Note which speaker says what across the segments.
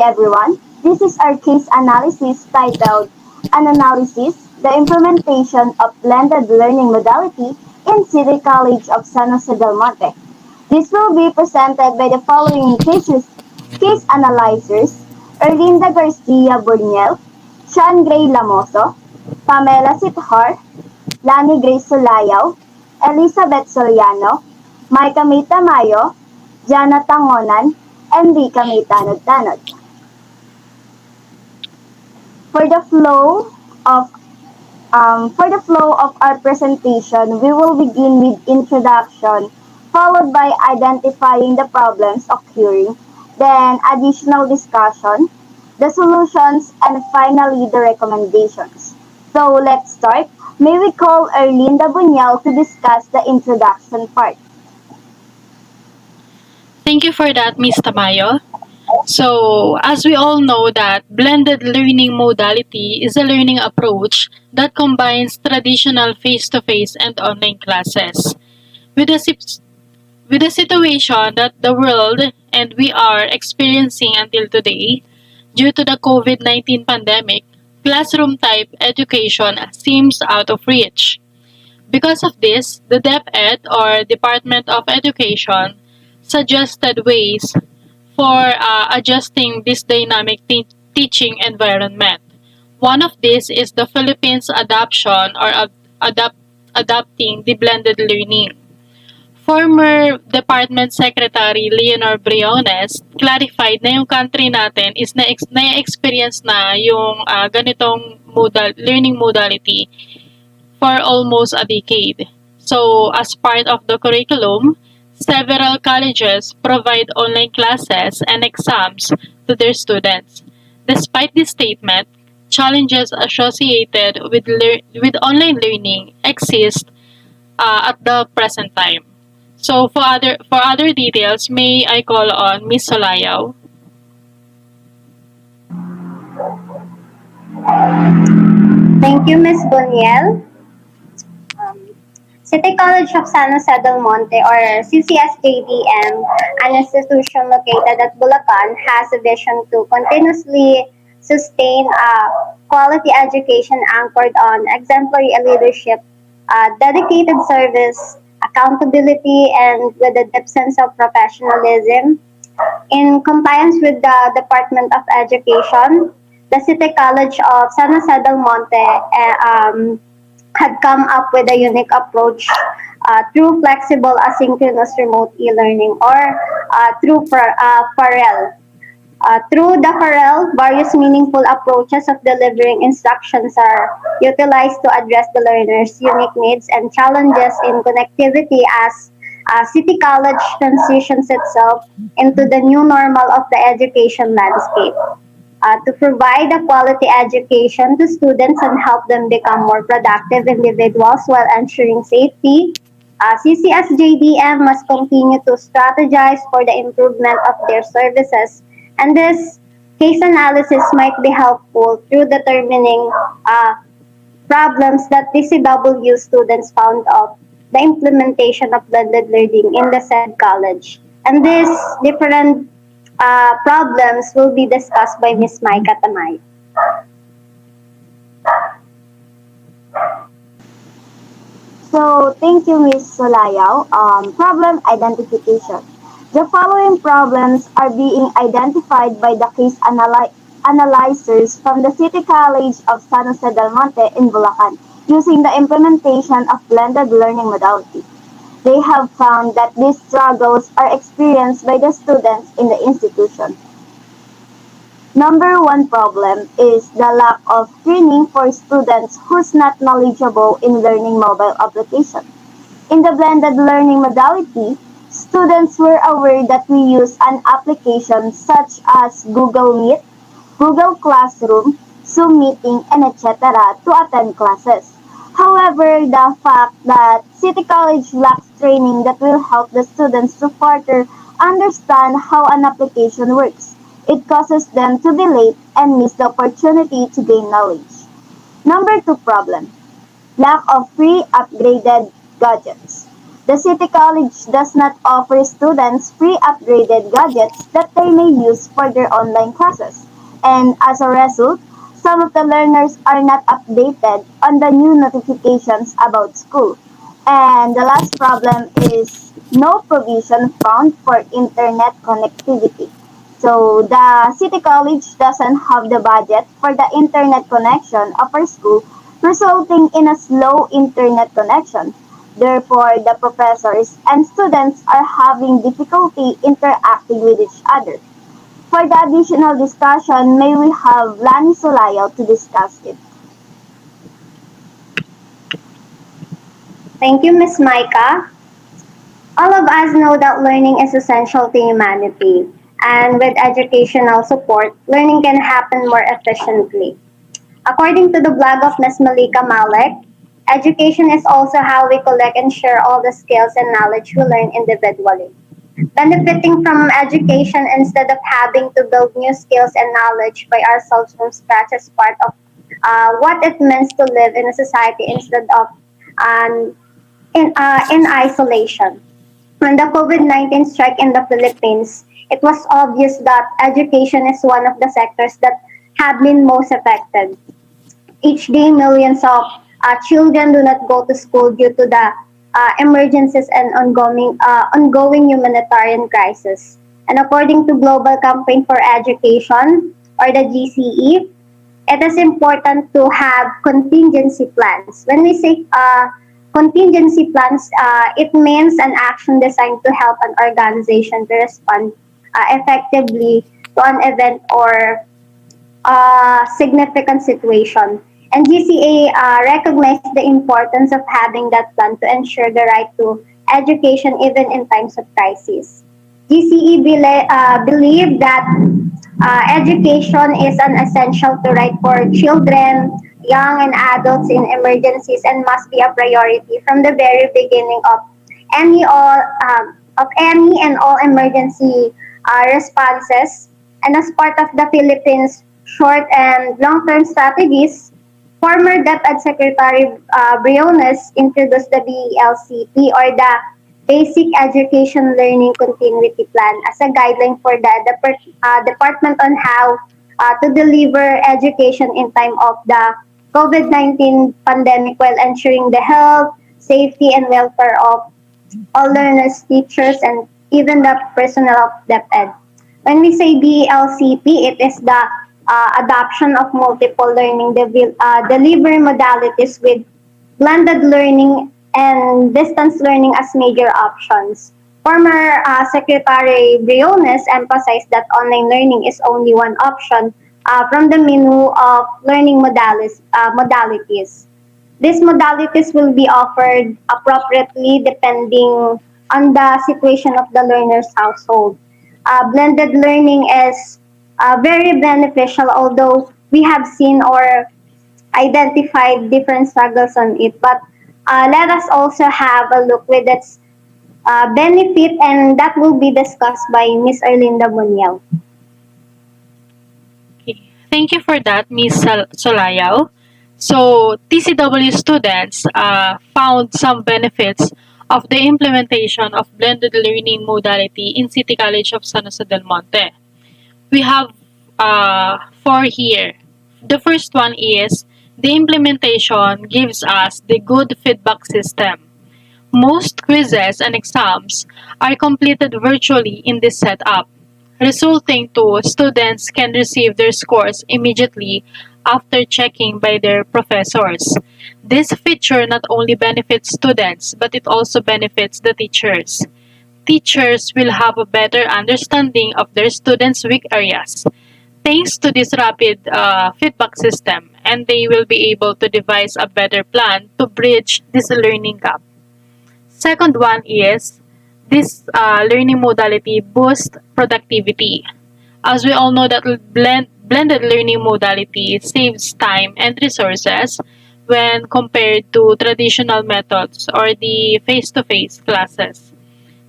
Speaker 1: everyone. This is our case analysis titled An Analysis, the Implementation of Blended Learning Modality in City College of San Jose del Monte. This will be presented by the following case analyzers: Erlinda Garcia Burnell, Sean Gray Lamoso, Pamela Sithar, Lani Grace Sulayaw, Elizabeth Soriano, Micah May Tamayo, Jana Tangonan, and Rika May Tanod-Tanod. For the flow of our presentation, we will begin with introduction, followed by identifying the problems occurring, then additional discussion, the solutions, and finally the recommendations. So let's start. May we call Erlinda Bunyal to discuss the introduction part.
Speaker 2: Thank you for that, Ms. Tamayo. So, as we all know that blended learning modality is a learning approach that combines traditional face-to-face and online classes with with the situation that the world and we are experiencing until today due to the COVID-19 pandemic. Classroom type education seems out of reach. Because of this, the DepEd or Department of Education suggested ways for adjusting this dynamic teaching environment. One of these is the Philippines adoption or adapting the blended learning. Former Department Secretary Leonor Briones clarified na yung country natin is na-experience na yung ganitong learning modality for almost a decade. So, as part of the curriculum, several colleges provide online classes and exams to their students. Despite this statement, challenges associated with online learning exist at the present time. So, for other details, may I call on Miss Solayaw?
Speaker 3: Thank you, Ms. Boniel. City College of San Jose del Monte, or CCSJDM, an institution located at Bulacan, has a vision to continuously sustain a quality education anchored on exemplary leadership, dedicated service, accountability, and with a deep sense of professionalism. In compliance with the Department of Education, the City College of San Jose del Monte had come up with a unique approach through flexible asynchronous remote e-learning, or through FAREL. Through the FAREL, various meaningful approaches of delivering instructions are utilized to address the learner's unique needs and challenges in connectivity as City College transitions itself into the new normal of the education landscape. To provide a quality education to students and help them become more productive individuals while ensuring safety, CCSJDM must continue to strategize for the improvement of their services, and this case analysis might be helpful through determining problems that DCW students found of the implementation of blended learning in the said college. And these different problems will be discussed by Ms. Micah Tamay.
Speaker 1: So, thank you, Ms. Solayaw. Problem identification. The following problems are being identified by the case analyzers from the City College of San Jose del Monte in Bulacan using the implementation of blended learning modality. They have found that these struggles are experienced by the students in the institution. Number one problem is the lack of training for students who's not knowledgeable in learning mobile application. In the blended learning modality, students were aware that we use an application such as Google Meet, Google Classroom, Zoom Meeting, and etc. to attend classes. However, the fact that City College lacks training that will help the students to further understand how an application works, it causes them to be late and miss the opportunity to gain knowledge. Number two problem, lack of free upgraded gadgets. The City College does not offer students free upgraded gadgets that they may use for their online classes, and as a result, some of the learners are not updated on the new notifications about school. And the last problem is no provision found for internet connectivity. So the City College doesn't have the budget for the internet connection of our school, resulting in a slow internet connection. Therefore, the professors and students are having difficulty interacting with each other. For the additional discussion, may we have Lani Solayo to discuss it.
Speaker 3: Thank you, Miss Micah. All of us know that learning is essential to humanity, and with educational support, learning can happen more efficiently. According to the blog of Ms. Malika Malek, education is also how we collect and share all the skills and knowledge we learn individually. Benefiting from education instead of having to build new skills and knowledge by ourselves from scratch is part of what it means to live in a society instead of um, in isolation. When the COVID-19 strike in the Philippines, it was obvious that education is one of the sectors that have been most affected. Each day, millions of children do not go to school due to the emergencies and ongoing humanitarian crisis. And according to Global Campaign for Education, or the GCE, it is important to have contingency plans. When we say contingency plans, it means an action designed to help an organization to respond effectively to an event or significant situation. And GCA recognized the importance of having that plan to ensure the right to education even in times of crisis. GCE believe that education is an essential to right for children, young and adults in emergencies and must be a priority from the very beginning of any and all emergency responses. And as part of the Philippines' short and long-term strategies, former DepEd Secretary Briones introduced the BELCP, or the Basic Education Learning Continuity Plan, as a guideline for the department on how to deliver education in time of the COVID-19 pandemic while ensuring the health, safety, and welfare of all learners, teachers, and even the personnel of DepEd. When we say BLCP, it is the adoption of multiple learning delivery modalities with blended learning and distance learning as major options. Former Secretary Briones emphasized that online learning is only one option from the menu of learning modalities. These modalities will be offered appropriately depending on the situation of the learner's household. Blended learning is very beneficial, although we have seen or identified different struggles on it. But let us also have a look with its benefit, and that will be discussed by Miss Erlinda Muniel.
Speaker 2: Okay. Thank you for that, Ms. Solayao. So, TCW students found some benefits of the implementation of blended learning modality in City College of San Jose del Monte. We have four here. The first one is the implementation gives us the good feedback system. Most quizzes and exams are completed virtually in this setup, resulting to students can receive their scores immediately after checking by their professors. This feature not only benefits students but it also benefits the teachers. Teachers will have a better understanding of their students' weak areas thanks to this rapid feedback system, and they will be able to devise a better plan to bridge this learning gap. Second one is this learning modality boosts productivity. As we all know that blended learning modality saves time and resources when compared to traditional methods or the face-to-face classes.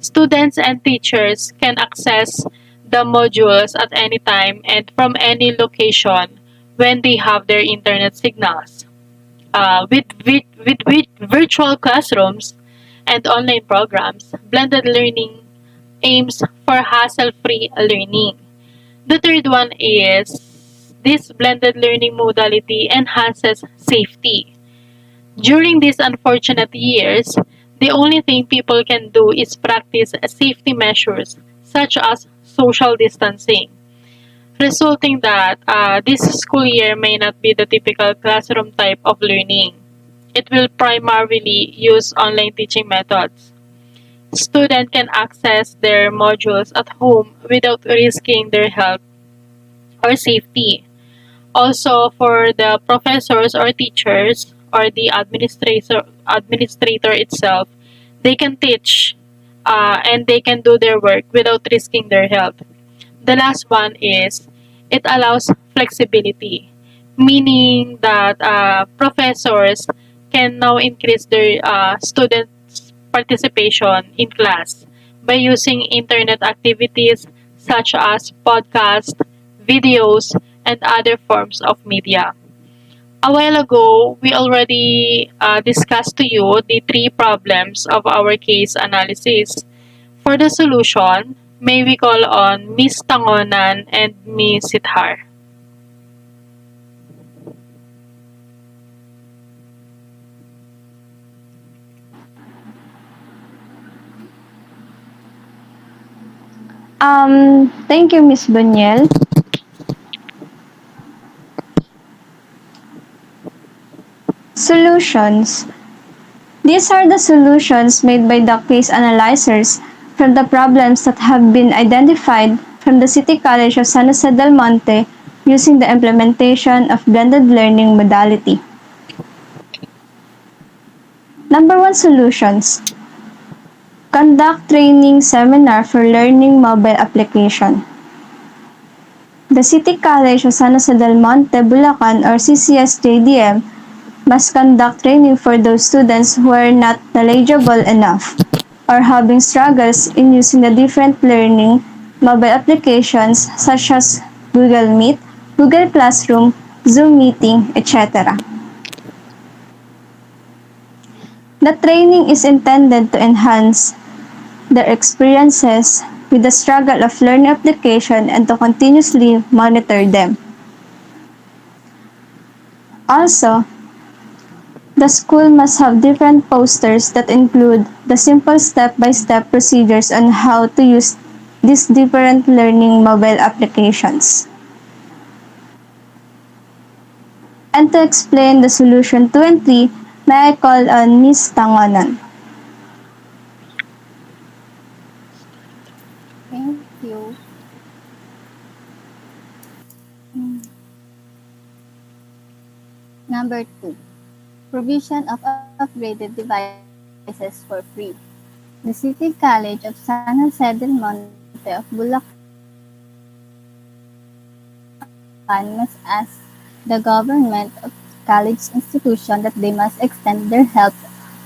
Speaker 2: Students and teachers can access the modules at any time and from any location when they have their internet signals. With virtual classrooms, and online programs, blended learning aims for hassle-free learning. The third one is this blended learning modality enhances safety. During these unfortunate years, the only thing people can do is practice safety measures such as social distancing, resulting that this school year may not be the typical classroom type of learning. It will primarily use online teaching methods. Students can access their modules at home without risking their health or safety. Also, for the professors or teachers or the administrator itself, they can teach and they can do their work without risking their health. The last one is it allows flexibility, meaning that professors can now increase their students' participation in class by using internet activities such as podcasts, videos, and other forms of media. A while ago, we already discussed to you the three problems of our case analysis. For the solution, may we call on Miss Tangonan and Miss Sithar.
Speaker 4: Thank you, Miss Buniel. Solutions. These are the solutions made by the case analyzers from the problems that have been identified from the City College of San Jose del Monte using the implementation of blended learning modality. Number 1 solutions. Conduct training seminar for learning mobile application. The City College of San Jose del Monte, Bulacan or CCS-JDM must conduct training for those students who are not knowledgeable enough or having struggles in using the different learning mobile applications such as Google Meet, Google Classroom, Zoom Meeting, etc. The training is intended to enhance their experiences with the struggle of learning application and to continuously monitor them. Also, the school must have different posters that include the simple step-by-step procedures on how to use these different learning mobile applications. And to explain the solution 2 and 3, may I call on Ms. Tangonan.
Speaker 5: Thank you. Number 2. Provision of upgraded devices for free. The City College of San Jose del Monte of Bulacan must ask the government of college institution that they must extend their help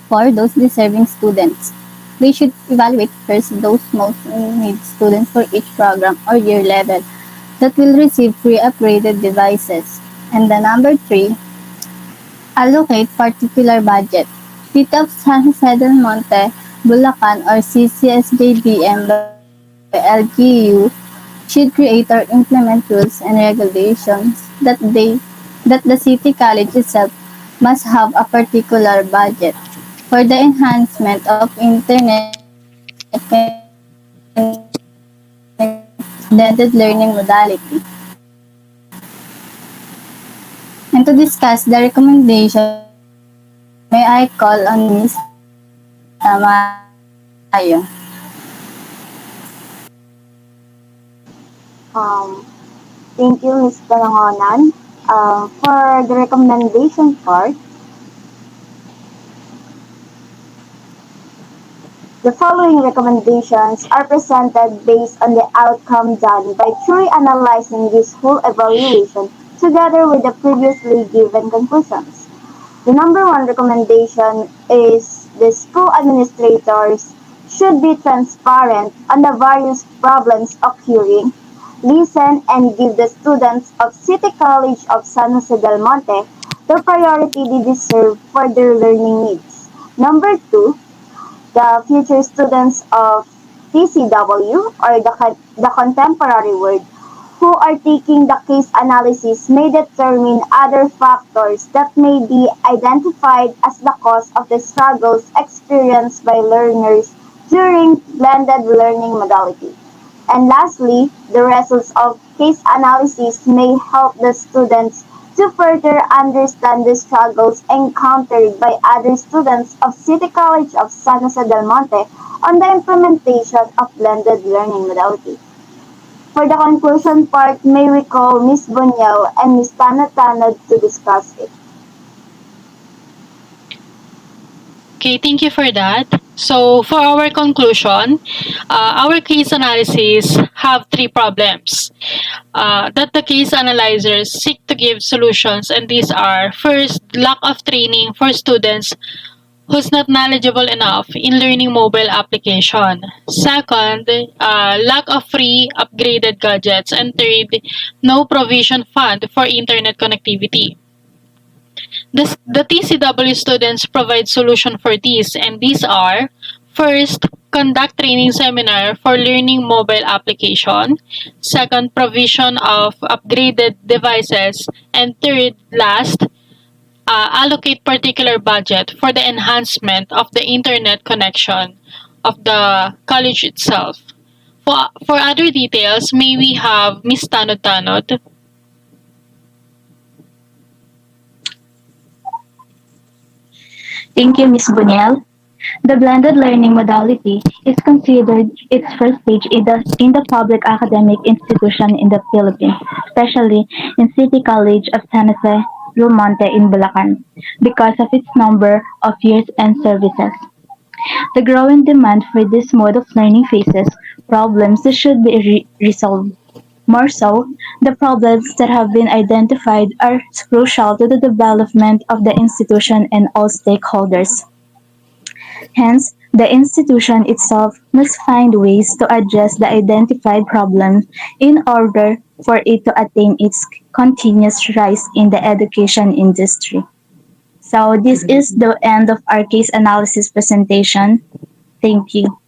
Speaker 5: for those deserving students. They should evaluate first those most in need students for each program or year level that will receive free upgraded devices. And the number 3, allocate particular budget. City of San Jose del Monte, Bulacan or CCSJDM by LGU should create or implement rules and regulations that the City College itself must have a particular budget for the enhancement of internet connectivity blended learning modality. And to discuss the recommendation, may I call on Ms. Tamayo.
Speaker 1: Um, Thank you, Ms. Talangonan. For the recommendation part, the following recommendations are presented based on the outcome done by truly analyzing this whole evaluation together with the previously given conclusions. The number one recommendation is the school administrators should be transparent on the various problems occurring, listen and give the students of City College of San Jose del Monte the priority they deserve for their learning needs. Number two, the future students of TCW or the contemporary world who are taking the case analysis may determine other factors that may be identified as the cause of the struggles experienced by learners during blended learning modality. And lastly, the results of case analysis may help the students to further understand the struggles encountered by other students of City College of San Jose del Monte on the implementation of blended learning modality. For the conclusion part, may we call Ms. Bunyao and Ms. Tanad to discuss it.
Speaker 2: Okay, thank you for that. So, for our conclusion, our case analysis have three problems that the case analyzers seek to give solutions, and these are: first, lack of training for students who's not knowledgeable enough in learning mobile application. Second, lack of free upgraded gadgets, and third, no provision fund for internet connectivity. The TCW students provide solution for these, and these are: first, conduct training seminar for learning mobile application; second, provision of upgraded devices; and third, last, allocate particular budget for the enhancement of the internet connection of the college itself. For other details, may we have Miss Tanod Tanod?
Speaker 6: Thank you, Ms. Buniel. The blended learning modality is considered its first stage in the public academic institution in the Philippines, especially in City College of San Jose del Monte in Bulacan, because of its number of years and services. The growing demand for this mode of learning faces problems that should be resolved. More so, the problems that have been identified are crucial to the development of the institution and all stakeholders. Hence, the institution itself must find ways to address the identified problem in order for it to attain its continuous rise in the education industry. So this is the end of our case analysis presentation. Thank you.